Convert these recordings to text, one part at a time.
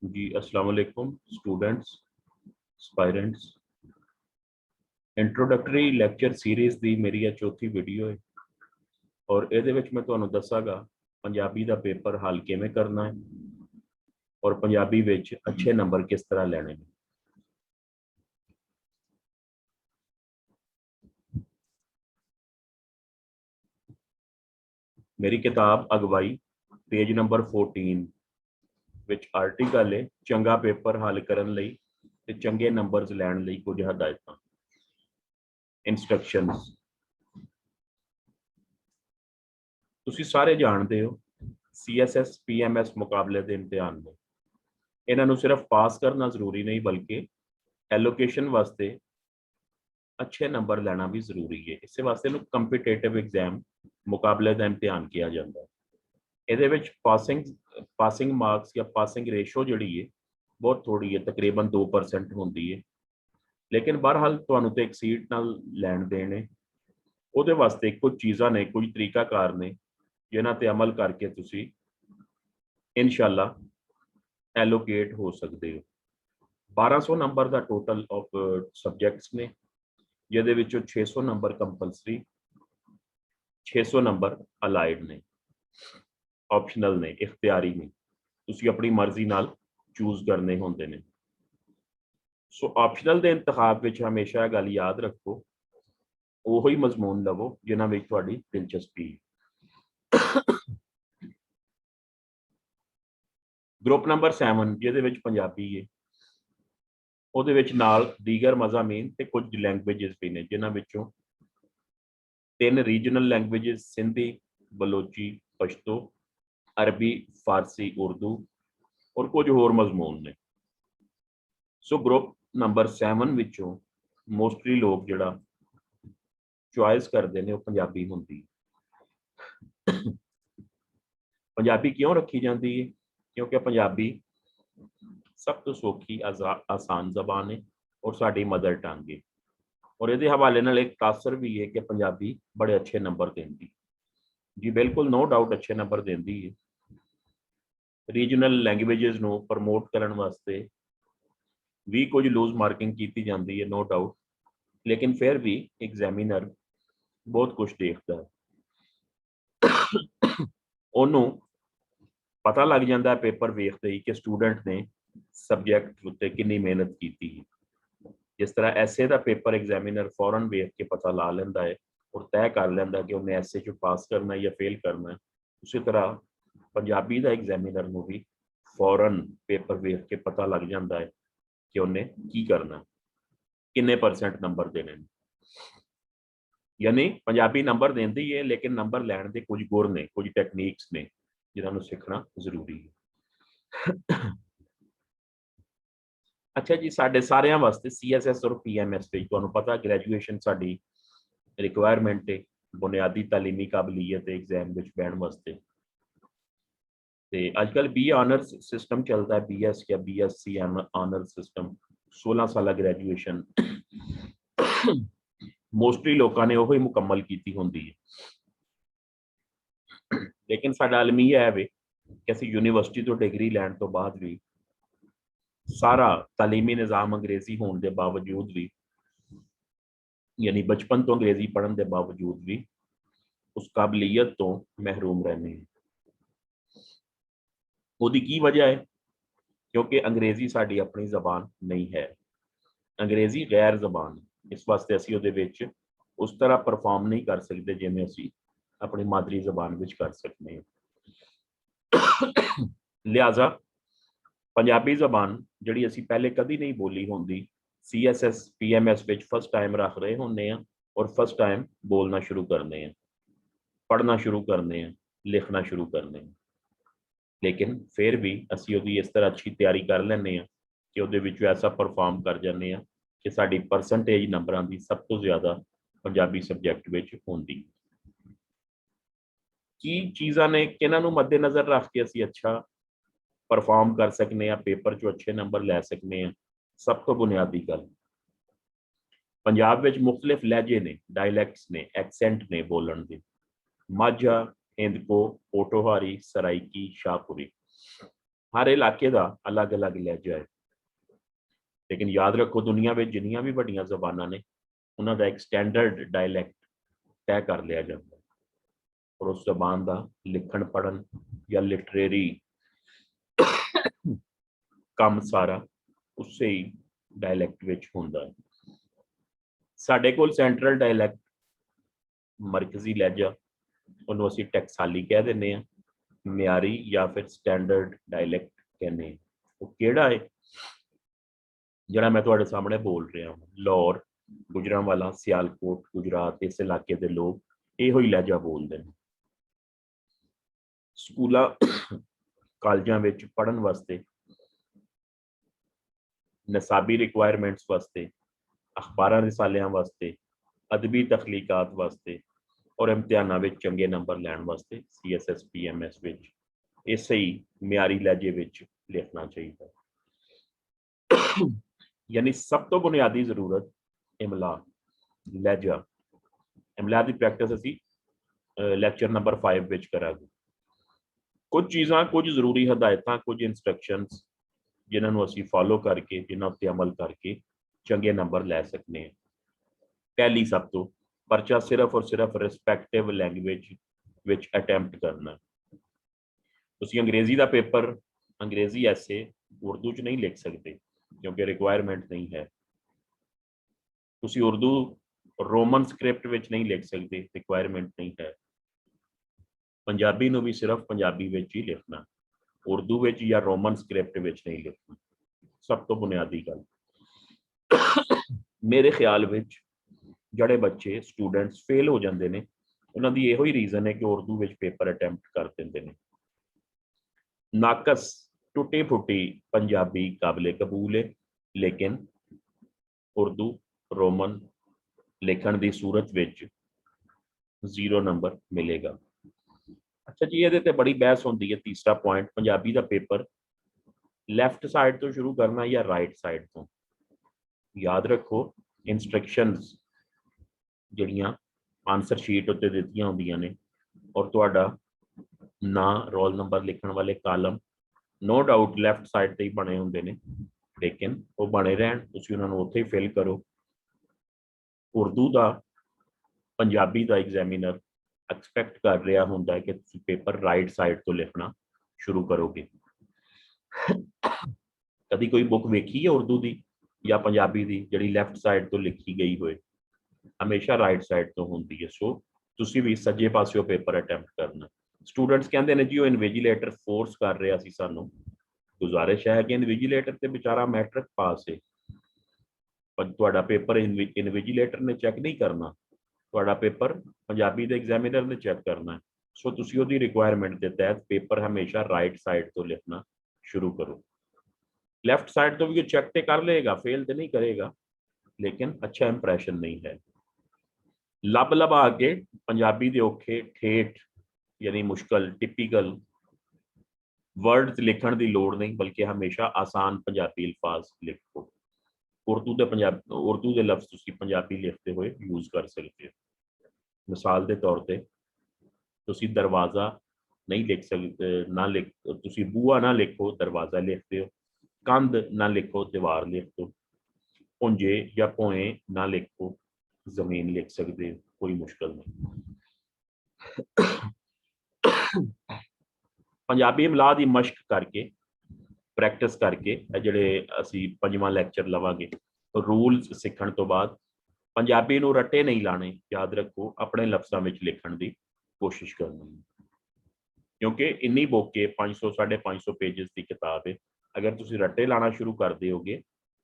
जी अस्सलाम वालेकुम students aspirants. Introductory lecture series दी मेरी यह चौथी वीडियो है और ਇਹਦੇ ਵਿੱਚ मैं ਤੁਹਾਨੂੰ ਦੱਸਾਂਗਾ ਪੰਜਾਬੀ ਦਾ पेपर हल किवें करना है और ਪੰਜਾਬੀ ਵਿੱਚ अच्छे नंबर किस तरह ਲੈਣੇ ਨੇ। मेरी किताब अगवाई पेज नंबर 14 ਵਿੱਚ आर्टिकल है चंगा पेपर हल ਕਰਨ ਲਈ ਤੇ ਚੰਗੇ ਨੰਬਰਸ ਲੈਣ ਲਈ ਕੁਝ ਹਦਾਇਤਾਂ ਇੰਸਟਰਕਸ਼ਨਸ। ਤੁਸੀਂ ਸਾਰੇ ਜਾਣਦੇ ਹੋ CSS PMS ਮੁਕਾਬਲੇ ਦੇ ਇਮਤਿਹਾਨ ਨੇ। ਇਹਨਾਂ ਨੂੰ ਸਿਰਫ ਪਾਸ ਕਰਨਾ ਜ਼ਰੂਰੀ ਨਹੀਂ ਬਲਕਿ ਐਲੋਕੇਸ਼ਨ ਵਾਸਤੇ अच्छे नंबर ਲੈਣਾ ਵੀ ਜ਼ਰੂਰੀ ਹੈ। ਇਸੇ ਵਾਸਤੇ ਨੂੰ ਕੰਪੀਟੀਟਿਵ ਐਗਜ਼ਾਮ ਮੁਕਾਬਲੇ ਦਾ ਇਮਤਿਹਾਨ ਕਿਹਾ ਜਾਂਦਾ ਹੈ। ਇਹਦੇ ਵਿੱਚ ਪਾਸਿੰਗ ਮਾਰਕਸ ਜਾਂ ਪਾਸਿੰਗ ਰੇਸ਼ੋ ਜਿਹੜੀ ਹੈ ਬਹੁਤ ਥੋੜੀ ਹੈ, ਤਕਰੀਬਨ 2% ਹੁੰਦੀ ਹੈ। ਲੇਕਿਨ ਬਹਰਹਾਲ ਤੁਹਾਨੂੰ ਤੇ ਇੱਕ ਸੀਟ ਨਾਲ ਲੈਣ ਦੇਣੇ ਉਹਦੇ ਵਾਸਤੇ ਕੁਝ ਚੀਜ਼ਾਂ ਨੇ, ਕੁਝ ਤਰੀਕਾਕਾਰ ਨੇ ਜਿਨ੍ਹਾਂ ਤੇ ਅਮਲ ਕਰਕੇ ਤੁਸੀਂ ਇਨਸ਼ਾਅੱਲਾ ਐਲੋਕੇਟ ਹੋ ਸਕਦੇ ਹੋ। 1200 number the total of subjects ਨੇ ਜਿਹਦੇ ਵਿੱਚੋਂ 600 ਨੰਬਰ ਕੰਪਲਸਰੀ, 600 ਨੰਬਰ ਅਲਾਈਡ ਨੇ, ਆਪਸ਼ਨਲ ਨੇ, ਇਖਤਿਆਰੀ ਨੇ, ਤੁਸੀਂ ਆਪਣੀ ਮਰਜ਼ੀ ਨਾਲ ਚੂਜ਼ ਕਰਨੇ ਹੁੰਦੇ ਨੇ। ਸੋ ਆਪਸ਼ਨਲ ਦੇ ਇੰਤਖਾਬ ਵਿੱਚ ਹਮੇਸ਼ਾ ਇਹ ਗੱਲ ਯਾਦ ਰੱਖੋ ਉਹੀ ਮਜ਼ਮੂਨ ਲਵੋ ਜਿਨ੍ਹਾਂ ਵਿੱਚ ਤੁਹਾਡੀ ਦਿਲਚਸਪੀ ਹੈ। ਗਰੁੱਪ ਨੰਬਰ 7 ਜਿਹਦੇ ਵਿੱਚ ਪੰਜਾਬੀ ਹੈ ਉਹਦੇ ਵਿੱਚ ਨਾਲ ਦੀਗਰ ਮਜ਼ਾਮੀਨ ਤੇ ਕੁਝ ਲੈਂਗੁਏਜਸ ਵੀ ਨੇ ਜਿਨ੍ਹਾਂ ਵਿੱਚੋਂ 3 ਰੀਜਨਲ ਲੈਂਗੁਏਜਸ ਸਿੰਧੀ, ਬਲੋਚੀ, ਪਸ਼ਤੋ, ਅਰਬੀ, ਫਾਰਸੀ, ਉਰਦੂ ਔਰ ਕੁਝ ਹੋਰ ਮਜ਼ਮੂਨ ਨੇ। ਸੋ ਗਰੁੱਪ ਨੰਬਰ 7 ਵਿੱਚੋਂ ਮੋਸਟਲੀ ਲੋਕ ਜਿਹੜਾ ਚੁਆਇਸ ਕਰਦੇ ਨੇ ਉਹ ਪੰਜਾਬੀ ਹੁੰਦੀ। ਪੰਜਾਬੀ ਕਿਉਂ ਰੱਖੀ ਜਾਂਦੀ ਹੈ? ਕਿਉਂਕਿ ਪੰਜਾਬੀ ਸਭ ਤੋਂ ਸੌਖੀ ਆਸਾਨ ਜ਼ਬਾਨ ਹੈ ਔਰ ਸਾਡੀ ਮਦਰ ਟੰਗ ਹੈ ਔਰ ਇਹਦੇ ਹਵਾਲੇ ਨਾਲ ਇੱਕ ਤਾਸਰ ਵੀ ਹੈ ਕਿ ਪੰਜਾਬੀ ਬੜੇ ਅੱਛੇ ਨੰਬਰ ਦਿੰਦੀ ਜੀ, ਬਿਲਕੁਲ ਨੋ ਡਾਊਟ ਅੱਛੇ ਨੰਬਰ ਦਿੰਦੀ ਹੈ। ਰੀਜਨਲ ਲੈਂਗੁਏਜਸ ਨੂੰ ਪ੍ਰਮੋਟ ਕਰਨ ਵਾਸਤੇ ਵੀ ਕੁਝ ਲੂਜ਼ ਮਾਰਕਿੰਗ ਕੀਤੀ ਜਾਂਦੀ ਹੈ, ਨੋ ਡਾਊਟ, ਲੇਕਿਨ ਫਿਰ ਵੀ ਐਗਜ਼ਾਮੀਨਰ ਬਹੁਤ ਕੁਝ ਦੇਖਦਾ ਹੈ। ਉਹਨੂੰ ਪਤਾ ਲੱਗ ਜਾਂਦਾ ਹੈ ਪੇਪਰ ਵੇਖਦੇ ਹੀ ਕਿ ਸਟੂਡੈਂਟ ਨੇ ਸਬਜੈਕਟ ਉੱਤੇ ਕਿੰਨੀ ਮਿਹਨਤ ਕੀਤੀ ਹੈ। ਜਿਸ ਤਰ੍ਹਾਂ ਐਸੇ ਦਾ ਪੇਪਰ ਐਗਜ਼ਾਮੀਨਰ ਫੌਰਨ ਵੇਖ ਕੇ ਪਤਾ ਲਾ ਲੈਂਦਾ ਹੈ ਔਰ ਤੈਅ ਕਰ ਲੈਂਦਾ ਕਿ ਉਹਨੇ ਐਸੇ 'ਚ ਪਾਸ ਕਰਨਾ ਜਾਂ ਫੇਲ ਕਰਨਾ। ਉਸੇ ਤਰ੍ਹਾਂ ਪੰਜਾਬੀ ਦਾ ਐਗਜ਼ਾਮੀਨਰ ਨੂੰ ਵੀ ਫੌਰਨ ਪੇਪਰ ਵੇਖ ਕੇ ਪਤਾ ਲੱਗ ਜਾਂਦਾ ਹੈ ਕਿ ਉਹਨੇ ਕੀ ਕਰਨਾ, ਕਿੰਨੇ % ਨੰਬਰ ਦੇਣੇ ਨੇ। ਯਾਨੀ ਪੰਜਾਬੀ ਨੰਬਰ ਦਿੰਦੀ ਹੈ ਲੇਕਿਨ ਨੰਬਰ ਲੈਣ ਦੇ ਕੁਝ ਗੁਰ ਨੇ, ਕੁਝ ਟੈਕਨੀਕਸ ਨੇ ਜਿਨ੍ਹਾਂ ਨੂੰ ਸਿੱਖਣਾ ਜ਼ਰੂਰੀ ਹੈ। ਅੱਛਾ ਜੀ, ਸਾਡੇ ਸਾਰਿਆਂ ਵਾਸਤੇ CSS ਔਰ PMS ਵਿੱਚ ਤੁਹਾਨੂੰ ਪਤਾ ਗ੍ਰੈਜੂਏਸ਼ਨ ਸਾਡੀ ਰਿਕੁਆਇਰਮੈਂਟ ਹੈ ਬੁਨਿਆਦੀ ਤਾਲੀਮੀ ਕਾਬਲੀਅਤ ਐਗਜ਼ਾਮ ਵਿੱਚ ਬਹਿਣ ਵਾਸਤੇ। ਤੇ ਅੱਜ ਕੱਲ੍ਹ BA ਆਨਰਸ ਸਿਸਟਮ ਚੱਲਦਾ ਹੈ, BS ਜਾਂ BSc ਆਨਰਸ ਸਿਸਟਮ, 16 ਸਾਲਾ ਗ੍ਰੈਜੂਏਸ਼ਨ ਮੋਸਟਲੀ ਲੋਕਾਂ ਨੇ ਉਹੀ ਮੁਕੰਮਲ ਕੀਤੀ ਹੁੰਦੀ ਹੈ। ਲੇਕਿਨ ਸਾਡਾ ਅਲਮੀਆ ਹੈ ਵੇ ਕਿ ਅਸੀਂ ਯੂਨੀਵਰਸਿਟੀ ਤੋਂ ਡਿਗਰੀ ਲੈਣ ਤੋਂ ਬਾਅਦ ਵੀ ਸਾਰਾ ਤਾਲੀਮੀ ਨਿਜ਼ਾਮ ਅੰਗਰੇਜ਼ੀ ਹੋਣ ਦੇ ਬਾਵਜੂਦ ਵੀ, ਯਾਨੀ ਬਚਪਨ ਤੋਂ ਅੰਗਰੇਜ਼ੀ ਪੜ੍ਹਨ ਦੇ ਬਾਵਜੂਦ ਵੀ ਉਸ ਕਾਬਲੀਅਤ ਤੋਂ ਮਹਿਰੂਮ ਰਹਿੰਦੇ ਹਾਂ। ਉਹਦੀ ਕੀ ਵਜ੍ਹਾ ਹੈ? ਕਿਉਂਕਿ ਅੰਗਰੇਜ਼ੀ ਸਾਡੀ ਆਪਣੀ ਜ਼ਬਾਨ ਨਹੀਂ ਹੈ, ਅੰਗਰੇਜ਼ੀ ਗੈਰ ਜ਼ਬਾਨ। ਇਸ ਵਾਸਤੇ ਅਸੀਂ ਉਹਦੇ ਵਿੱਚ ਉਸ ਤਰ੍ਹਾਂ ਪਰਫਾਰਮ ਨਹੀਂ ਕਰ ਸਕਦੇ ਜਿਵੇਂ ਅਸੀਂ ਆਪਣੀ ਮਾਦਰੀ ਜ਼ਬਾਨ ਵਿੱਚ ਕਰ ਸਕਦੇ ਹਾਂ। ਲਿਹਾਜ਼ਾ ਪੰਜਾਬੀ ਜ਼ਬਾਨ ਜਿਹੜੀ ਅਸੀਂ ਪਹਿਲੇ ਕਦੀ ਨਹੀਂ ਬੋਲੀ ਹੁੰਦੀ, CSS PMS ਵਿੱਚ ਫਸਟ ਟਾਈਮ ਰੱਖ ਰਹੇ ਹੁੰਦੇ ਹਾਂ ਔਰ ਫਸਟ ਟਾਈਮ ਬੋਲਣਾ ਸ਼ੁਰੂ ਕਰਨੇ ਹਾਂ, ਪੜ੍ਹਨਾ ਸ਼ੁਰੂ ਕਰਨੇ ਹਾਂ, ਲਿਖਣਾ ਸ਼ੁਰੂ ਕਰਨੇ ਹਾਂ। ਲੇਕਿਨ ਫਿਰ ਵੀ ਅਸੀਂ ਉਹਦੀ ਇਸ ਤਰ੍ਹਾਂ ਅੱਛੀ ਤਿਆਰੀ ਕਰ ਲੈਂਦੇ ਹਾਂ ਕਿ ਉਹਦੇ ਵਿੱਚ ਐਸਾ ਪਰਫਾਰਮ ਕਰ ਜਾਂਦੇ ਹਾਂ ਕਿ ਸਾਡੀ ਪਰਸੈਂਟੇਜ ਨੰਬਰਾਂ ਦੀ ਸਭ ਤੋਂ ਜ਼ਿਆਦਾ ਪੰਜਾਬੀ ਸਬਜੈਕਟ ਵਿੱਚ ਹੁੰਦੀ। ਕੀ ਚੀਜ਼ਾਂ ਨੇ ਕਿਹਨਾਂ ਨੂੰ ਮੱਦੇਨਜ਼ਰ ਰੱਖ ਕੇ ਅਸੀਂ ਅੱਛਾ ਪਰਫਾਰਮ ਕਰ ਸਕਨੇ ਆ, ਪੇਪਰ 'ਚੋਂ ਅੱਛੇ ਨੰਬਰ ਲੈ ਸਕਨੇ ਆ? ਸਭ ਤੋਂ ਬੁਨਿਆਦੀ ਗੱਲ, ਪੰਜਾਬ ਵਿੱਚ ਮੁਖਤਲਿਫ ਲਹਿਜੇ ਨੇ, ਡਾਇਲੈਕਟਸ ਨੇ, ਐਕਸੈਂਟ ਨੇ ਬੋਲਣ ਦੇ। ਮਾਝਾ, ਹਿੰਦਕੋ, ਪੋਠੋਹਾਰੀ, ਸਰਾਈਕੀ, ਸ਼ਾਹਪੁਰੀ। हर इलाके का अलग अलग लहजा है, लेकिन याद रखो दुनिया में जिन्नियां भी वड्डियां ज़बानां ने उन्हां दा एक स्टैंडर्ड डायलैक्ट तय कर लिया जाता है और उस जबान का लिखण पढ़न या लिटरेरी काम सारा उसे ही डायलैक्ट विच हुंदा है। साडे कोल सेंट्रल डायलैक्ट मरकजी लहजा उन्होंने असीं टैक्साली कह दिंदे आ, म्यारी या फिर स्टैंडर्ड डायलैक्ट कहने हैं। वो केड़ा है जिहड़ा मैं तुहाडे सामने बोल रहा हूँ, लाहौर, गुजरांवाला, सियालकोट, गुजरात, इस इलाके के लोग इहो ही लहजा बोलते हैं। स्कूलों कॉलेजों में पढ़न वास्ते निसाबी रिक्वायरमेंट्स वास्ते, अखबारां रिसालियां वास्ते, अदबी तखलीकात वास्ते और इम्तिहानां विच चंगे नंबर लैण वास्ते CSS PMS विच इसे ही म्यारी लहजे विच लिखना चाहिए। यानी सब तो बुनियादी जरूरत इमला लहजा। इमला की प्रैक्टिस असी लैक्चर नंबर 5 विच करांगे। कुछ चीज़ां, कुछ जरूरी हदायतां, कुछ इंस्ट्रक्शंस जिन्होंने असी फॉलो करके, जिन्हों उत्ते अमल करके चंगे नंबर लै सकते हैं। पहली सब तो परचा सिर्फ और सिर्फ रिस्पैक्टिव लैंग्वेज विच अटैम्प्ट करना। तुसीं अंग्रेजी का पेपर, अंग्रेजी ऐसे उर्दू च नहीं लिख सकते क्योंकि रिक्वायरमेंट नहीं है। तुसीं उर्दू रोमन स्क्रिप्ट विच नहीं लिख सकते, रिक्वायरमेंट नहीं है। पंजाबी नूं भी सिर्फ पंजाबी विच ही लिखना, उर्दू विच या रोमन स्क्रिप्ट विच नहीं लिखना। सब तो बुनियादी गल मेरे ख्याल विच जड़े बच्चे स्टूडेंट्स फेल हो जाते हैं उन्हों की इहो ही रीजन है कि उर्दू विच पेपर अटैम्प्ट कर देंगे ने। नाकस टुटी फुटी पंजाबी काबिले कबूल है, लेकिन उर्दू रोमन लिखण की सूरत विच 0 नंबर मिलेगा। अच्छा जी, ये बड़ी बहस होती है। तीसरा पॉइंट, पंजाबी का पेपर लैफ्ट साइड तो शुरू करना या राइट साइड तो। याद रखो इंस्ट्रक्शंस जिहड़ियां आंसर शीट उत्ते दित्तियां होंदियां ने और तुहाडा ना रोल नंबर लिखण वाले कालम नो डाउट लैफ्ट साइड ते ही बने होंदे ने, लेकिन वो बने रहन, तुसीं उन्हां नूं उत्थे ही फिल करो। उर्दू का पंजाबी का एग्जामिनर एक्सपैक्ट कर रहा होंदा है कि तुसीं पेपर राइट साइड तो लिखना शुरू करोगे। कभी कोई बुक वेखी है उर्दू की या पंजाबी की जिहड़ी लैफ्ट साइड तो लिखी गई होए? हमेशा राइट साइड तो होंदी है। सो तुसीं भी सज्जे पासिओ पेपर अटैम्प्ट करना। स्टूडेंट्स कहते हैं जी वो इनविजिलेटर फोर्स कर रहा सी सानू। गुजारिश है कि इनविजिलेटर ते बेचारा मैट्रिक पास है, पर तुहाडा पेपर इनविजिलेटर ने चैक नहीं करना, तुहाडा पेपर पंजाबी के एग्जामिनर ने चैक करना है। सो तुसीं उहदी रिक्वायरमेंट के तहत पेपर हमेशा राइट साइड तो लिखना शुरू करो। लैफ्ट साइड तो भी चेक तो कर लेगा, फेल तो नहीं करेगा, लेकिन अच्छा इंप्रैशन नहीं है। लब लभा के पंजाबी के औखे ठेठ यानी मुश्किल टिपिकल वर्ड्स लिखण की लोड़ नहीं, बल्कि हमेशा आसान पंजाबी अल्फाज लिखो। उर्दू के उर्दू के लफ्ज तुसीं पंजाबी लिखते हुए यूज कर सकते हो। मिसाल के तौर पर तुसीं दरवाज़ा नहीं लिख सकते, ना लिख तुसीं बूआ ना लिखो, दरवाज़ा लिखते हो। कंध ना लिखो, दीवार लिख दो। पुंजे या पोए ना लिखो, जमीन लिख सकते हो, कोई मुश्किल नहीं। पंजाबी इमला की मश्क करके, प्रैक्टिस करके, जिहड़े असीं 5वां लैक्चर लवांगे, रूल्स सीखण तो बाद पंजाबी नूं रट्टे नहीं लाने। याद रखो अपने लफ्ज़ां विच लिखण की कोशिश करनी, क्योंकि इन्नी बुक के 500 550 पेजेस की किताब है। अगर तुसीं रट्टे लाना शुरू कर दोगे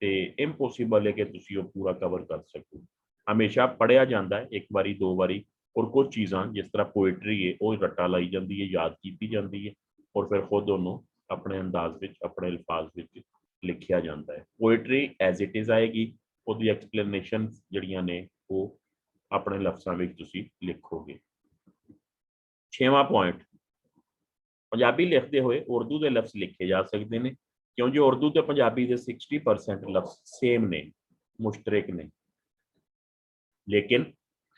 तो इम्पॉसिबल है कि तुसीं वो पूरा कवर कर सको। हमेशा पढ़िया जाता है एक बारी दो बारी, और कुछ चीज़ां जिस तरह पोइट्री है वो रट्टा लाई जाती है, याद की जाती है, और फिर खुद उन्होंने अपने अंदाज में अपने अल्फाज में लिखिया जाता है। पोइट्री एज इट इज़ आएगी, उसकी एक्सप्लेनेशन जड़ियाँ ने वो अपने लफ्ज़ों में तुसीं लिखोगे। 6वां पॉइंट, पंजाबी लिखते हुए उर्दू के लफ्ज़ लिखे जा सकते हैं, क्योंकि उर्दू तो पंजाबी के 60% लफ्ज़ सेम ने, मुश्तरक ने, लेकिन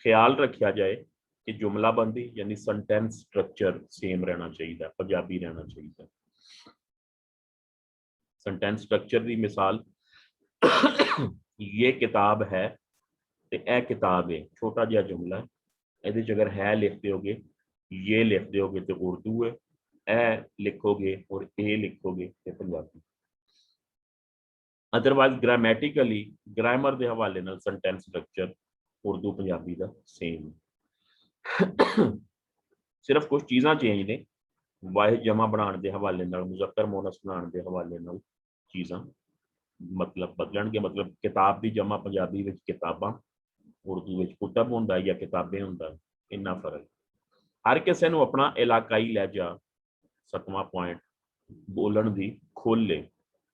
ख्याल रखा जाए कि जुमलाबंदी यानी सेंटेंस स्ट्रक्चर सेम रहना चाहिए, पंजाबी रहना चाहिए। सेंटेंस स्ट्रक्चर की मिसाल ये किताब है तो यह किताब है, छोटा जिहा जुमला है, ये अगर है लिख दोगे, ये लिख दोगे तो उर्दू है, ए लिखोगे और ए लिखोगे तो पंजाबी। अदरवाइज ग्रामैटिकली ग्रामर के हवाले नाल सेंटेंस स्ट्रक्चर उर्दू पंजाबी का सेम। सिर्फ कुछ चीज़ां चेंज ने, वाहिद जमा बनाने के हवाले नाल, मुज़क्कर मोनस बनाने के हवाले नाल चीज़ां मतलब बदलणगे। मतलब किताब की जमा पंजाबी विच किताबां, उर्दू विच कुतब हुंदा या किताबें हुंदा, इन्ना फर्क। हर किसी नूं अपना इलाकाई लहजा, 7वां पॉइंट, बोलण दी खोले,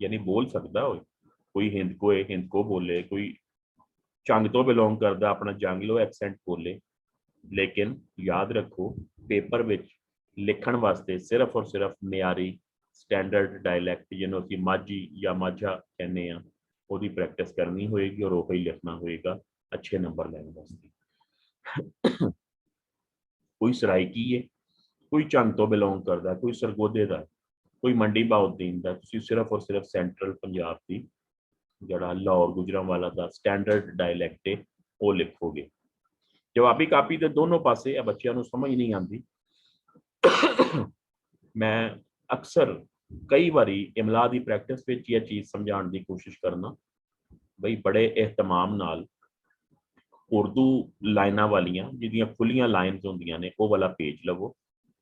यानी बोल सकता हो, कोई हिंदको है हिंदको बोले, कोई जंग तो बिलोंग करता अपना जंगलो एक्सेंट बोले। लेकिन याद रखो पेपर विच लिखण वास्ते सिर्फ और सिर्फ मियारी स्टैंडर्ड डायलैक्ट जिन्हों असीं माझी या माझा कहने हैं उसकी प्रैक्टिस करनी होएगी और वही लिखना होएगा अच्छे नंबर लैण वास्ते। कोई सराइकी है, कोई चंग तो बिलोंग करता, कोई सरगोधे का, कोई मंडी बहाउद्दीन का, तुसीं सिर्फ और सिर्फ सेंट्रल पंजाब की जड़ा लाहौर गुजरांवाला का स्टैंडर्ड डायलैक्ट है वो लिखोगे। जवाबी कापी के दोनों पासे बच्चों को समझ नहीं आती। मैं अक्सर कई बारी इमला की प्रैक्टिस में यह चीज़ समझाने की कोशिश करना, बई बड़े एहतमाम नाल उर्दू लाइना वालियां जिहदियां खुलियां लाइन्स होंदियां ने वो वाला पेज लवो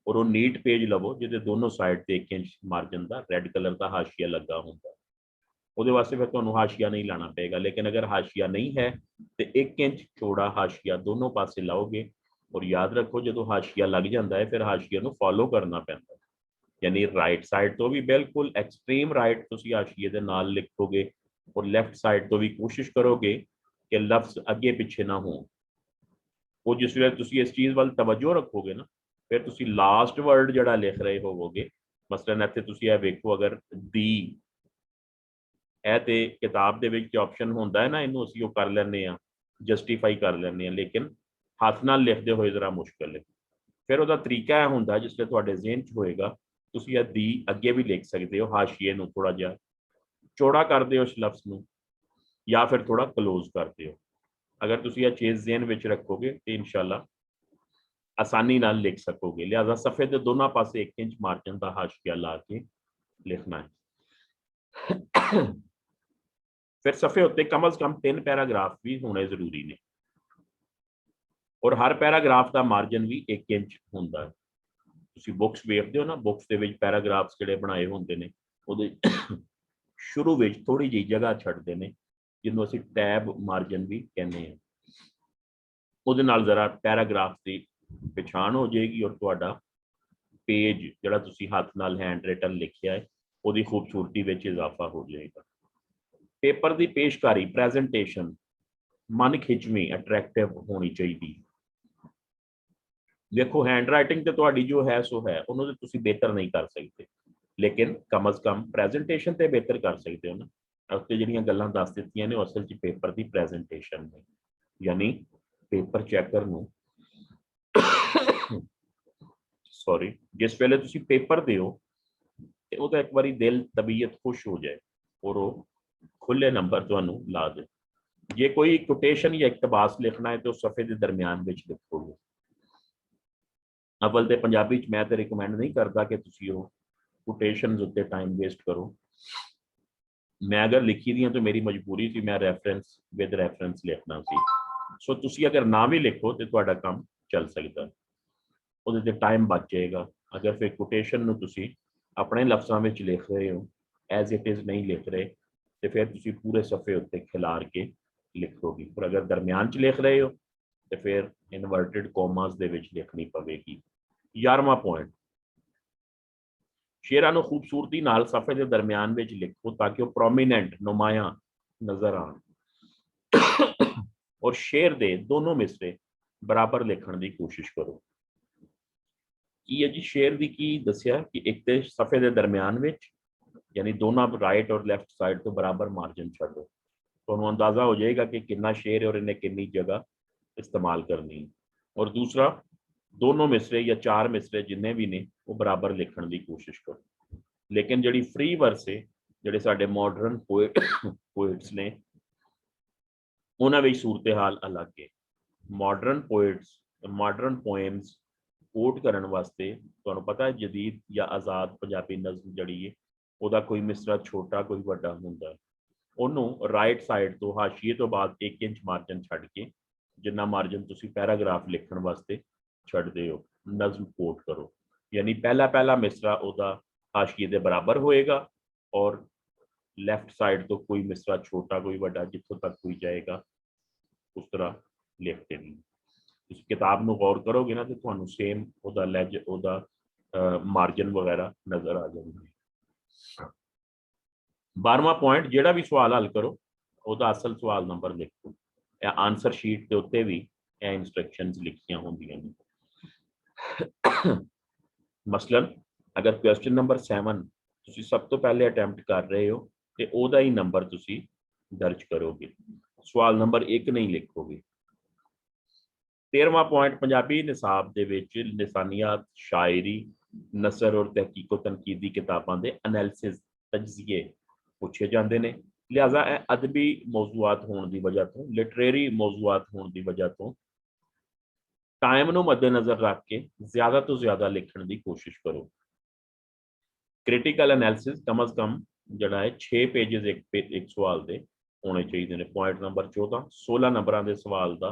और वो नीट पेज लवो जिहदे दोनों साइड ते 1 इंच मार्जिन का रेड कलर का हाशिया लगा होंदा। ਉਹਦੇ वास्ते फिर ਤੁਹਾਨੂੰ हाशिया नहीं लाना पेगा। लेकिन अगर हाशिया नहीं है तो 1 इंच चौड़ा हाशिया दोनों पासे लाओगे। और याद रखो जो हाशिया लग जाता है फिर हाशिया को फॉलो करना पैंदा है, यानी राइट साइड तो भी बिल्कुल एक्सट्रीम राइट तुसी हाशिए दे नाल लिखोगे और लैफ्ट साइड तो भी कोशिश करोगे कि लफ्ज अगे पिछे ना हो। वो जिस वे तुसी इस चीज़ वाल तवज्जो रखोगे ना फिर तुसी लास्ट वर्ड जड़ा लिख रहे होवोगे। मसलन इत्थे तुसी ये वेखो अगर दी ਇਹ ਤੇ किताब ਦੇ ਵਿੱਚ ऑप्शन ਹੁੰਦਾ है ना, ਇਹਨੂੰ ਅਸੀਂ ਉਹ कर ਲੈਂਦੇ ਆ जस्टिफाई कर ਲੈਂਦੇ ਆ, लेकिन हथ नाल लिखते हुए जरा मुश्किल है। फिर ਉਹਦਾ तरीका ਇਹ ਹੁੰਦਾ जिसले ਤੁਹਾਡੇ ਜ਼ਹਨ 'ਚ ਹੋਏਗਾ ਤੁਸੀਂ ਇਹ ਦੀ ਅੱਗੇ भी लिख सकते हो, हाशिए ਨੂੰ थोड़ा ਜਿਹਾ चौड़ा करते हो उस लफ्ज ਨੂੰ या फिर थोड़ा क्लोज करते हो। अगर ਤੁਸੀਂ ਇਹ चीज़ ਜ਼ਹਨ ਵਿੱਚ रखोगे तो इंशाल्लाह आसानी नाल लिख सकोगे। लिहाजा सफ़े के दोनों पासे 1 इंच मार्जिन का हाशिया ला के लिखना है। फिर सफ़े उत्ते कम अज़ कम 3 पैराग्राफ भी होने जरूरी ने और हर पैराग्राफ का मार्जिन भी 1 इंच होंदा है। तुसीं बुक्स वेखदे हो ना, बुक्स के विच पैराग्राफ्स जिहड़े बनाए होंदे ने उहदे शुरू विच थोड़ी जी जगह छड्डदे ने जिन्हों असीं टैब मार्जिन भी कहने हैं। उहदे नाल जरा पैराग्राफ की पछाण हो जाएगी और तुहाडा पेज जिहड़ा तुसीं हथ नाल हैंड रिटन लिखिया है उहदी खूबसूरती विच इजाफा हो जाएगा। पेपर की पेशकारी प्रेजेंटेशन मन खिंचवी अट्रैक्टिव होनी चाहिए। देखो हैंड राइटिंग तो तुहाडी जो है सो है, उन्होंने तुसीं बेहतर नहीं कर सकते, लेकिन कम अज़ कम प्रेजेंटेशन तो बेहतर कर सकते हो ना। उत्ते जिहड़ियां गल्लां दस दित्तियां ने असल च पेपर की प्रेजेंटेशन ने, यानी पेपर चैकर नूं सॉरी जिस वेले तुसीं पेपर दिओ ते उहदा एक बारी दिल तबीयत खुश हो जाए और वो खुले नंबर तुहानूं ला दे। जे कोई कोटेशन या इकतबास लिखना है तो सफ़े के दरम्यान विच लिखोगे। अव्वल तो पंजाबी च मैं तो रिकमेंड नहीं करता कि तुसीं वो कोटेशनस उत्ते टाइम वेस्ट करो। मैं अगर लिखी दी तो मेरी मजबूरी थी, मैं रैफरेंस विद रैफरेंस लिखना सी। सो तुसीं अगर ना भी लिखो तो तुहाडा काम चल सकता है, उहदे ते टाइम बच जाएगा। अगर फिर कोटेशन नूं तुसीं अपने लफ्ज़ां विच लिख रहे हो, एज इट इज़ नहीं लिख रहे, तो फिर तुसीं पूरे सफ़े उत्ते खिलार के लिखोगे। और अगर दरम्यान च लिख रहे हो तो फिर इनवर्टेड कॉमास दे विच लिखनी पवेगी। 11वां पॉइंट, शेरां नूं खूबसूरती नाल सफ़े के दरम्यान विच लिखो ताकि वो प्रोमीनेंट नुमायां नज़र आन। और शेर दे दोनों मिसरे बराबर लिखण की कोशिश करो। की है जी शेर की दसिया कि एक तो सफ़े के दरम्यान विच यानी दोनों राइट और लैफ्ट साइड तो बराबर मार्जिन छड्डो, तो अंदाज़ा हो जाएगा कि कितना शेर है और इन्हें कितनी जगह इस्तेमाल करनी है। और दूसरा दोनों मिसरे या 4 मिसरे जिन्हें भी ने वो बराबर लिखण की कोशिश करो। लेकिन जिहड़ी फ्री वर्स है ਜਿਹੜੇ ਸਾਡੇ ਮਾਡਰਨ ਪੋਇਟਸ ਨੇ ਉਹਨਾਂ ਵਿੱਚ ਸੂਰਤ ਹਾਲ ਅਲੱਗ ਹੈ। ਮਾਡਰਨ ਪੋਇਮਸ ਕੋਟ ਕਰਨ ਵਾਸਤੇ ਤੁਹਾਨੂੰ ਪਤਾ ਹੈ ਜਦੀਦ ਜਾਂ ਆਜ਼ਾਦ ਪੰਜਾਬੀ ਨਜ਼ਮ ਜਿਹੜੀ ਹੈ ਉਹਦਾ ਕੋਈ ਮਿਸਰਾ ਛੋਟਾ ਕੋਈ ਵੱਡਾ ਹੁੰਦਾ, ਉਹਨੂੰ ਰਾਈਟ ਸਾਈਡ ਤੋਂ ਹਾਸ਼ੀਏ ਤੋਂ ਬਾਅਦ 1 ਇੰਚ ਮਾਰਜਨ ਛੱਡ ਕੇ ਜਿੰਨਾ ਮਾਰਜਨ ਤੁਸੀਂ ਪੈਰਾਗ੍ਰਾਫ ਲਿਖਣ ਵਾਸਤੇ ਛੱਡਦੇ ਹੋ ਨਜ਼ਮ ਕੋਟ ਕਰੋ। यानी पहला मिसरा ਉਹਦਾ हाशिए ਦੇ बराबर होएगा और लेफ्ट साइड तो कोई मिसरा छोटा कोई बड़ा जितों तक कोई जाएगा उस तरह लिखते नहीं। इस किताब ਨੂੰ गौर करोगे ना तो ਤੁਹਾਨੂੰ सेम ਉਹਦਾ ਲੈਜ ਉਹਦਾ मार्जिन वगैरह नजर आ जाएगा। 12वां पॉइंट ਜਿਹੜਾ ਵੀ ਸਵਾਲ ਹੱਲ ਕਰੋ ਉਹਦਾ ਅਸਲ ਸਵਾਲ ਨੰਬਰ ਲਿਖੋ। ਇਹ ਆਨਸਰ ਸ਼ੀਟ ਦੇ ਉੱਤੇ ਵੀ ਇਹ ਇਨਸਟਰਕਸ਼ਨਸ ਲਿਖੀਆਂ ਹੁੰਦੀਆਂ ਨੇ। मसलन अगर क्वेश्चन नंबर 7 तुसी सब तो पहले अटैम्प्ट कर रहे हो तो ओदा ही नंबर तुसी दर्ज करोगे, सवाल नंबर 1 नहीं लिखोगे। 13वां पॉइंट पंजाबी निसाब दे विच लिसानियात, शायरी, नसर और तहकीको तनकीदी किताबां दे एनालिसिस तजजिए पूछे जाते हैं। लिहाजा अदबी मौजूआत होने की वजह तो लिटरेरी मौजूआत होने की वजह तो टाइम ਨੂੰ मद्देनजर रख के ज्यादा तो ज्यादा लिखने की कोशिश करो। क्रिटिकल एनालिसिस कम अज कम जड़ा है 6 पेजेस एक सवाल के होने चाहिए ने। पॉइंट नंबर 14 16 नंबर के सवाल का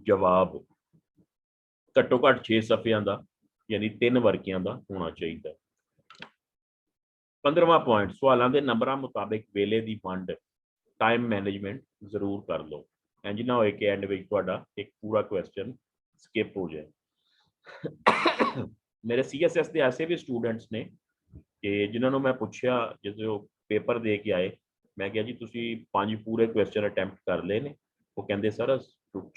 जवाब घट्टो घट 6 सफ़ियां का यानी 3 वर्कियां का होना चाहिए। 15वां पॉइंट सवालों के नंबर मुताबिक वेले की वंड टाइम मैनेजमेंट जरूर कर लो, इंज ना हो कि एंड में एक पूरा क्वेश्चन स्किप हो जाए। मेरे CSS के ऐसे भी स्टूडेंट्स ने कि जिन्होंने मैं पूछा जो पेपर दे के आए, मैं क्या जी तुसी 5 पूरे क्वेश्चन अटैम्प्ट कर ले ने, वो कहते सर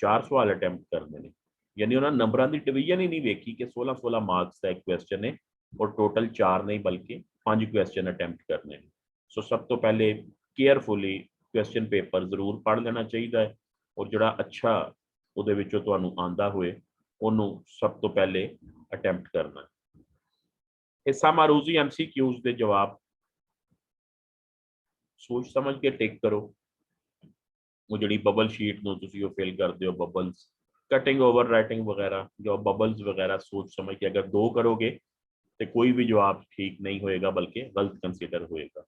4 सवाल अटैम्प्ट करने ने, यानी उन्होंने नंबरों की डिवीजन ही नहीं देखी कि 16 मार्क्स का एक क्वेश्चन है और टोटल 4 नहीं बल्कि 5 क्वेश्चन अटैम्प्ट करने। सो सब तो पहले केयरफुली क्वेश्चन पेपर जरूर पढ़ लेना चाहिए है और जोड़ा अच्छा ਉਹਦੇ ਵਿੱਚੋਂ ਤੁਹਾਨੂੰ ਆਂਦਾ ਹੋਏ ਉਹਨੂੰ ਸਭ ਤੋਂ ਪਹਿਲੇ ਅਟੈਂਪਟ ਕਰਨਾ। ਹਿੱਸਾ ਮਾਰੂਜ਼ੀ MCQs ਦੇ ਜਵਾਬ ਸੋਚ ਸਮਝ ਕੇ ਟਿਕ ਕਰੋ। ਉਹ ਜਿਹੜੀ ਬਬਲ ਸ਼ੀਟ ਨੂੰ ਤੁਸੀਂ ਉਹ ਫਿਲ ਕਰਦੇ ਹੋ ਬਬਲਸ, ਕਟਿੰਗ ਓਵਰ ਰਾਈਟਿੰਗ ਵਗੈरह जो बबल्स वगैरह सोच समझ के अगर 2 करोगे तो कोई भी जवाब ठीक नहीं होएगा बल्कि गलत कंसीडर होएगा।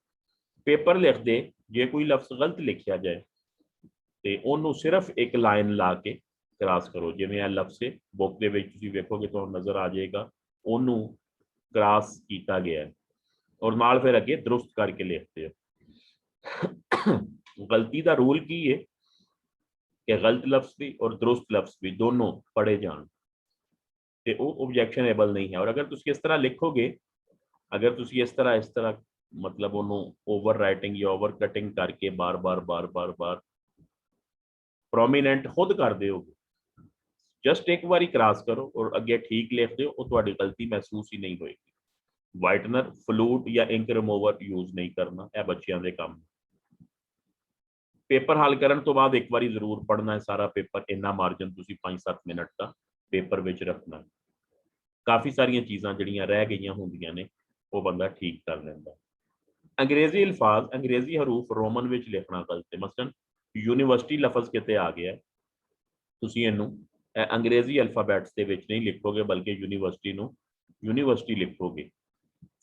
पेपर लिखते जे कोई लफ्ज गलत लिखा जाए तो ਉਹਨੂੰ सिर्फ एक लाइन ला के क्रॉस करो। जिवें यह लफ्ज़ है बुक दे विच तुसीं वेखोगे तो नज़र आ जाएगा ਉਹਨੂੰ क्रॉस किया गया है और नाल फिर अगे दुरुस्त करके लिखते हो। गलती का रूल की है कि गलत लफ्ज़ भी और दुरुस्त लफ्ज़ भी दोनों पढ़े जान ते वो ऑब्जेक्शनेबल नहीं है। और अगर तुसीं इस तरह लिखोगे, अगर तुसीं इस तरह मतलब उन्होंने ओवर राइटिंग या ओवर कटिंग करके बार बार प्रोमीनेंट खुद कर दोगे, जस्ट एक बारी क्रॉस करो और अगे ठीक लिख दो, वो गलती महसूस ही नहीं होएगी। वाइटनर, फ्लूट या इंक रिमूवर यूज नहीं करना, यह बच्चों के काम। पेपर हल करने तो बाद एक बारी जरूर पढ़ना है सारा पेपर, इन्ना मार्जिन तुसीं 5-7 मिनट का पेपर विच रखना है। काफ़ी सारिया चीज़ां जिहड़ियां रह गई होंदियां ने वो बंदा ठीक कर लैंदा। अंग्रेजी अल्फाज, अंग्रेजी हरूफ रोमन विच लिखना गलत है। मसलन यूनिवर्सिटी लफज किते आ गया, तुसीं इहनूं अंग्रेजी अल्फाबैट्स के विच नहीं लिखोगे बल्कि यूनिवर्सिटी नूं यूनिवर्सिटी लिखोगे।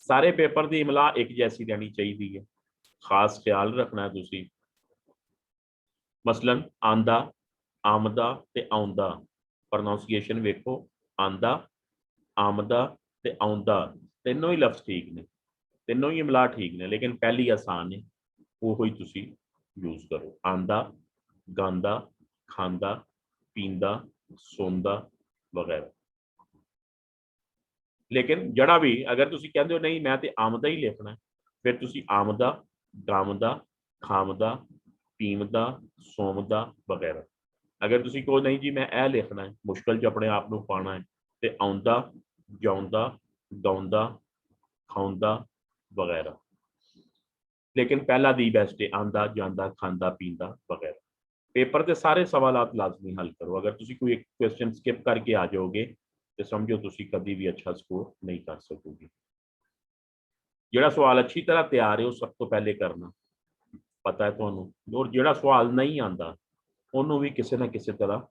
सारे पेपर की इमला एक जैसी रहनी चाहिए है, खास ख्याल रखना है तुसीं। मसलन आंदा, आमदा ते आउंदा, प्रोनाउंसिएशन वेखो, आंदा, आमदा ते आउंदा, तीनों ही लफ्ज ठीक ने, तीनों ही इमला ठीक ने, लेकिन पहली आसान है वो ही तुसीं यूज करो। आंदा, गांदा, खांदा, पींदा, सोंदा वगैरह। लेकिन जड़ा भी अगर तुसीं कहंदे हो नहीं मैं तो आमदा ही लिखना है, फिर तुसीं आमदा, गामदा, खामदा, पीमदा, सोमदा वगैरह। अगर तुसीं कहो नहीं जी मैं ए लिखना है, मुश्किल च अपने आप को पाना है, तो आउंदा, जाउंदा, गाउंदा, खाउंदा वगैरह। लेकिन पहला दी बेस्ट है आंदा, जांदा, खांदा, पींदा वगैरह। पेपर के सारे सवालात लाजमी हल करो। अगर तुसी कोई एक क्वेश्चन स्किप करके आ जाओगे तो समझो तुसी कभी भी अच्छा स्कोर नहीं कर सकोगे। ਜਿਹੜਾ ਸਵਾਲ ਅੱਛੀ ਤਰ੍ਹਾਂ ਤਿਆਰ ਹੈ ਉਹ ਸਭ ਤੋਂ ਪਹਿਲੇ ਕਰਨਾ, ਪਤਾ ਹੈ ਤੁਹਾਨੂੰ। ਔਰ ਜਿਹੜਾ ਸਵਾਲ ਨਹੀਂ ਆਉਂਦਾ ਉਹਨੂੰ ਵੀ ਕਿਸੇ ਨਾ ਕਿਸੇ ਤਰ੍ਹਾਂ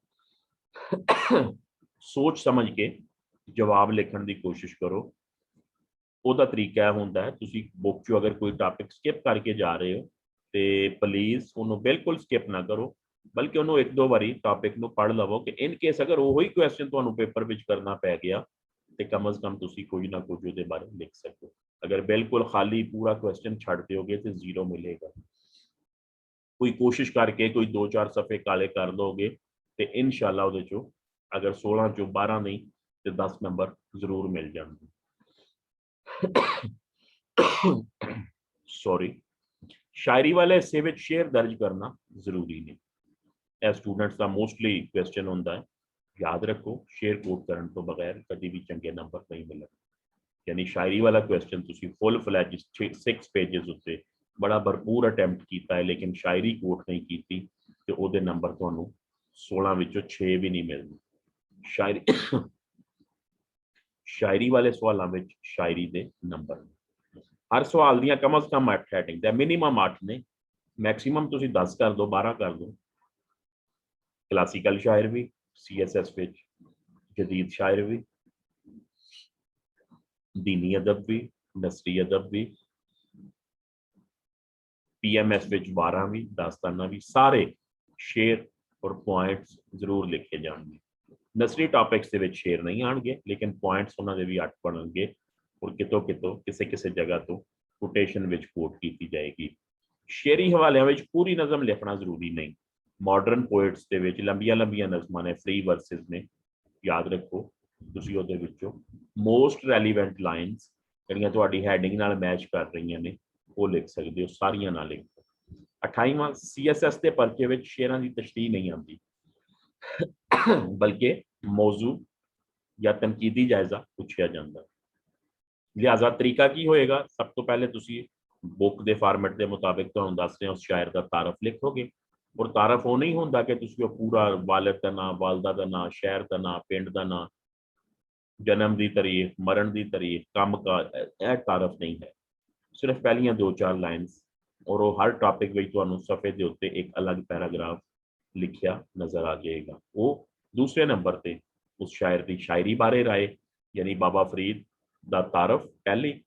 ਸੋਚ ਸਮਝ ਕੇ ਜਵਾਬ ਲਿਖਣ ਦੀ ਕੋਸ਼ਿਸ਼ ਕਰੋ। ਉਹਦਾ ਤਰੀਕਾ ਇਹ ਹੁੰਦਾ ਹੈ, ਤੁਸੀਂ ਬੁੱਕ 'ਚੋਂ ਅਗਰ ਕੋਈ ਟਾਪਿਕ ਸਕਿਪ ਕਰਕੇ ਜਾ ਰਹੇ ਹੋ ਤੇ ਪਲੀਜ਼ ਉਹਨੂੰ ਬਿਲਕੁਲ ਸਕਿਪ ਨਾ ਕਰੋ, ਬਲਕਿ ਉਹਨੂੰ ਇੱਕ ਦੋ ਵਾਰੀ ਟਾਪਿਕ ਨੂੰ ਪੜ੍ਹ ਲਵੋ ਕਿ ਇਨ ਕੇਸ ਅਗਰ ਉਹੀ ਕੁਐਸਚਨ ਤੁਹਾਨੂੰ ਪੇਪਰ ਵਿੱਚ ਕਰਨਾ ਪੈ ਗਿਆ ਤੇ ਕਮ ਸੇ ਕਮ ਤੁਸੀਂ ਕੁਝ ਨਾ ਕੁਝ ਉਹਦੇ ਬਾਰੇ ਲਿਖ ਸਕੋ। ਅਗਰ ਬਿਲਕੁਲ ਖਾਲੀ ਪੂਰਾ ਕੁਐਸਚਨ ਛੱਡ ਦਿਓਗੇ ਤੇ ਜ਼ੀਰੋ ਮਿਲੇਗਾ। ਕੋਈ ਕੋਸ਼ਿਸ਼ ਕਰਕੇ ਕੋਈ 2-4 ਸਫੇ ਕਾਲੇ ਕਰ ਲੋਗੇ ਤੇ ਇਨਸ਼ਾਅੱਲਾ ਉਹਦੇ ਚੋਂ ਅਗਰ 16 ਚੋਂ 12 ਨਹੀਂ ਤੇ 10 ਨੰਬਰ ਜ਼ਰੂਰ ਮਿਲ ਜਾਣਗੇ। ਸੌਰੀ, ਸ਼ਾਇਰੀ ਵਾਲੇ ਹਿੱਸੇ ਵਿੱਚ ਸ਼ੇਰ ਦਰਜ ਕਰਨਾ ਜ਼ਰੂਰੀ ਨਹੀਂ। ਇਹ ਸਟੂਡੈਂਟਸ ਦਾ ਮੋਸਟਲੀ ਕੁਐਸਚਨ ਹੁੰਦਾ ਹੈ। याद रखो शेयर कोट करने तो बगैर कभी भी चंगे नंबर नहीं मिलने। यानी शायरी वाला क्वेश्चन तुसी फुल फ्लैज 6 पेजेस उत्ते बड़ा भरपूर अटैम्प्ट किया है लेकिन शायरी कोट नहीं की तो ਉਹਦੇ नंबर ਤੁਹਾਨੂੰ 16 ਵਿੱਚੋਂ 6 भी नहीं मिलने। शायरी वाले सवालों में शायरी ਦੇ नंबर हर सवाल ਦੀਆਂ कम से कम 8 ਹੈਡਿੰਗ ਦਾ मिनिमम 8 ने, मैक्सिमम ਤੁਸੀਂ 10 कर दो 12 कर दो। क्लासिकल शायर भी CSS विच, जदीद शायर भी, दीनी अदब भी, नसरी अदब भी, PMS विच 12 भी, दास्ताना भी, सारे शेर और पॉइंट्स जरूर लिखे जाएंगे। नसरी टॉपिक्स दे विच शेर नहीं आएंगे लेकिन पॉइंट्स उन्होंने भी 8 बनणगे और कितों कितों किसी किसी जगह तो कोटेशन विच कोट की जाएगी। शेरी हवालियां विच पूरी नज़म लिखना जरूरी नहीं। मॉडर्न पोइट्स ਦੇ ਵਿੱਚ ਲੰਬੀਆਂ ਲੰਬੀਆਂ ਨਜ਼ਮਾਂ ਨੇ, ਫ੍ਰੀ ਵਰਸਿਸ ਨੇ, ਯਾਦ ਰੱਖੋ ਤੁਸੀਂ ਉਹਦੇ ਵਿੱਚੋਂ ਮੋਸਟ ਰੈਲੀਵੈਂਟ ਲਾਈਨਸ ਜਿਹੜੀਆਂ ਤੁਹਾਡੀ ਹੈਡਿੰਗ ਨਾਲ ਮੈਚ ਕਰ ਰਹੀਆਂ ਨੇ ਉਹ ਲਿਖ ਸਕਦੇ ਹੋ, ਸਾਰੀਆਂ ਨਾਲ ਲਿਖੋ। 28ਵਾਂ CSS ਦੇ ਪਰਚੇ ਵਿੱਚ ਸ਼ੇਰਾਂ ਦੀ ਤਸ਼ਰੀਹ ਨਹੀਂ ਆਉਂਦੀ ਬਲਕਿ ਮੌਜ਼ੂ ਜਾਂ ਤਨਕੀਦੀ ਜਾਇਜ਼ਾ ਪੁੱਛਿਆ ਜਾਂਦਾ। ਲਿਹਾਜ਼ਾ ਤਰੀਕਾ ਕੀ ਹੋਏਗਾ, ਸਭ ਤੋਂ ਪਹਿਲੇ ਤੁਸੀਂ ਬੁੱਕ ਦੇ ਫਾਰਮੈਟ ਦੇ ਮੁਤਾਬਿਕ ਤੁਹਾਨੂੰ ਦੱਸ ਰਹੇ ਉਸ ਸ਼ਾਇਰ ਦਾ ਤਾਰਫ ਲਿਖੋਗੇ। और तारफ वो नहीं होता कि तुसी पूरा वालिद का नाम, वालदा का नाम, शहर का नाम, पिंड का नाम, जन्म की तारीख, मरण की तारीख, काम का, यह तारफ नहीं है। सिर्फ पहलियां 2-4 लाइन्स और वो हर टॉपिक में तुहानू सफ़े के उत्ते एक अलग पैराग्राफ लिखिया नज़र आ जाएगा। वो दूसरे नंबर पर उस शायर की शायरी बारे राय, यानी बाबा फरीद का तारफ पहली,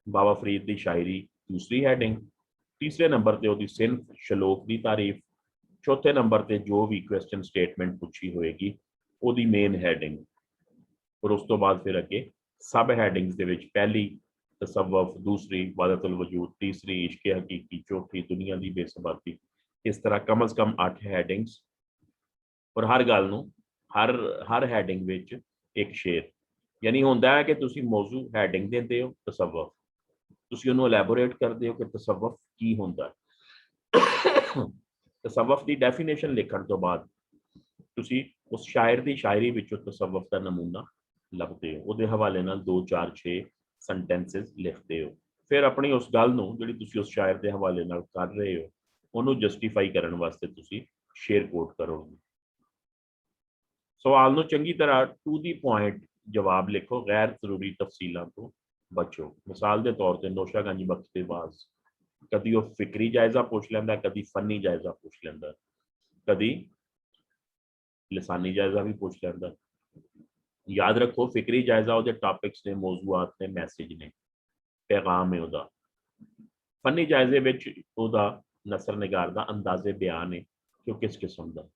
बाबा फरीद की शायरी दूसरी हैडिंग, तीसरे नंबर पर वो सिनफ शलोक की तारीफ, चौथे नंबर पर जो भी क्वेश्चन स्टेटमेंट पूछी होएगी ਉਹਦੀ मेन हैडिंग और उस तो बाद फिर अगे सब हैडिंग्स ਦੇ ਵਿੱਚ पहली तसव्वुफ, दूसरी वादतुल वजूद, तीसरी इश्क हकीकी, चौथी दुनिया की बेसबाती। इस तरह कम से कम 8 हैडिंग्स और हर गल नूं हर हैडिंग विच एक शेर, यानी होंदा है कि तुसी मौजू हैडिंग देंदे हो तसव्वुफ, तुसी ਉਹਨੂੰ एलैबोरेट करदे हो कि तसव्वुफ की होंदा है। तसव्वुफ की डेफिनेशन लिखण तो बाद तुसी उस शायर की शायरी विचों तसव्वुफ का नमूना लभदे हो, उहदे हवाले नाल 2-4-6 सेंटेंसेस लिखते हो, फिर अपनी उस गल नूं जिहड़ी तुसी उस शायर के हवाले नाल कर रहे हो उहनूं जस्टिफाई करन वास्ते तुसी शेर कोट करोगे। सवाल नूं चंगी तरह टू दी पॉइंट जवाब लिखो, गैर जरूरी तफसीलां तो बचो। मिसाल के तौर पर नौशागंज बख्शेबाज कभी वो फिक्री जायजा पूछ लेंदा, कभी फनी जायजा पूछ लेंदा, कभी लिसानी जायजा भी पूछ लेंदा। याद रखो फिक्री जायजा उहदे टॉपिक्स ने, मौजूआत ने, मैसेज ने, पैगाम है उहदा। फनी जायजे विच उहदा नसर निगार दा अंदाजे बयान है कि किस किस्म दा।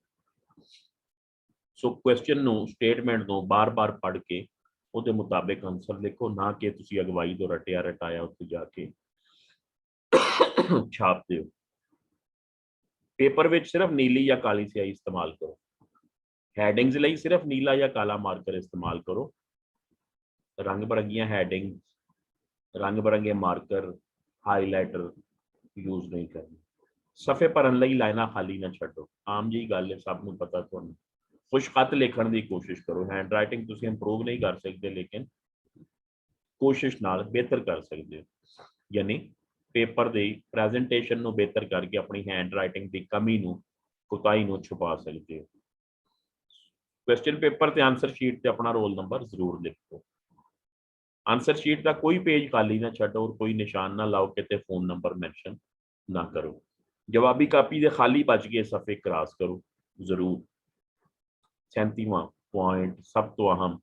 सो क्वेश्चन नूं, स्टेटमेंट नूं बार बार पढ़ के उहदे मुताबिक आंसर लिखो, ना कि तुसी अगवाई तो रटिया रटाया उत्ते जाके छापते हो। पेपर विच सिर्फ नीली या काली स्याही इस्तेमाल करो, हैडिंग्स लई सिर्फ नीला या काला मार्कर इस्तेमाल करो। रंग बरंगियां हैडिंग्स, रंग बरंगे मार्कर, हाईलाइटर यूज नहीं करनी। सफ़े भरन लई लाइनां खाली ना छड्डो, आम जी गल है, सब नूं पता तुहानूं। खुश खत लिखण दी कोशिश करो, हैंड राइटिंग तुसीं इंप्रूव नहीं कर सकते लेकिन कोशिश नाल बेहतर कर सकते हो। यानी पेपर की प्रेजेंटेशन नूं बेहतर करके अपनी हैंड राइटिंग की कमी नूं, कोताही नूं छुपा सकते हो। क्वेश्चन पेपर ते आंसर शीट ते अपना रोल नंबर जरूर लिखो। आंसर शीट का कोई पेज खाली ना छड्डो और कोई निशान ना लाओ कि फोन नंबर मैंशन ना करो। जवाबी कापी दे खाली बच गए सफ़े क्रॉस करो जरूर। 37वां पॉइंट सब तो अहम,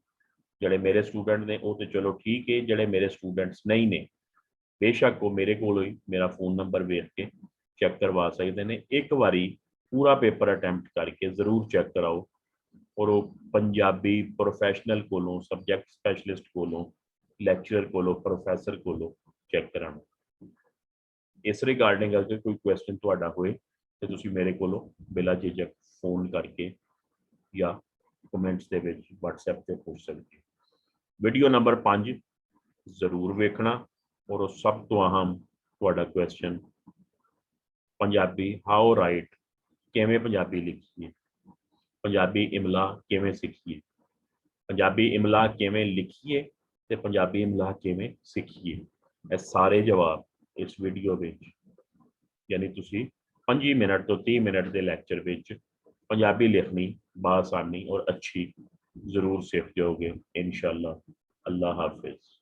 जड़े मेरे स्टूडेंट ने वो तो चलो ठीक है, जड़े मेरे स्टूडेंट्स नहीं ने बेशक वो मेरे को मेरा फोन नंबर वेख के चेक करवा सकते हैं। एक बारी पूरा पेपर अटैम्प्ट करके जरूर चेक कराओ और वो पंजाबी प्रोफैशनल कोलों सबजैक्ट स्पैशलिस्ट कोलों लैक्चरर कोलों प्रोफैसर कोलों चेक कराना। इस रिगार्डिंग अगर कोई क्वेश्चन तुहाडा होए तो तुसी मेरे कोलों बिला झिझक फोन करके या कमेंट्स दे विच व्हाट्सएप पे पूछ सकते हो। वीडियो नंबर 5 जरूर वेखना और उस सब तो अहम तुहाडा क्वेश्चन पंजाबी हाउ राइट किवें पंजाबी लिखीए, पंजाबी इमला किवें सीखीए, पंजाबी इमला किवें लिखीए ते पंजाबी इमला किवें सीखीए, ये सारे जवाब इस वीडियो विच यानी तुसी 5 मिनट तो 30 मिनट के लैक्चर विच पंजाबी लिखनी बासानी और अच्छी जरूर सीख जाओगे इंशाअल्लाह। अल्लाह हाफिज।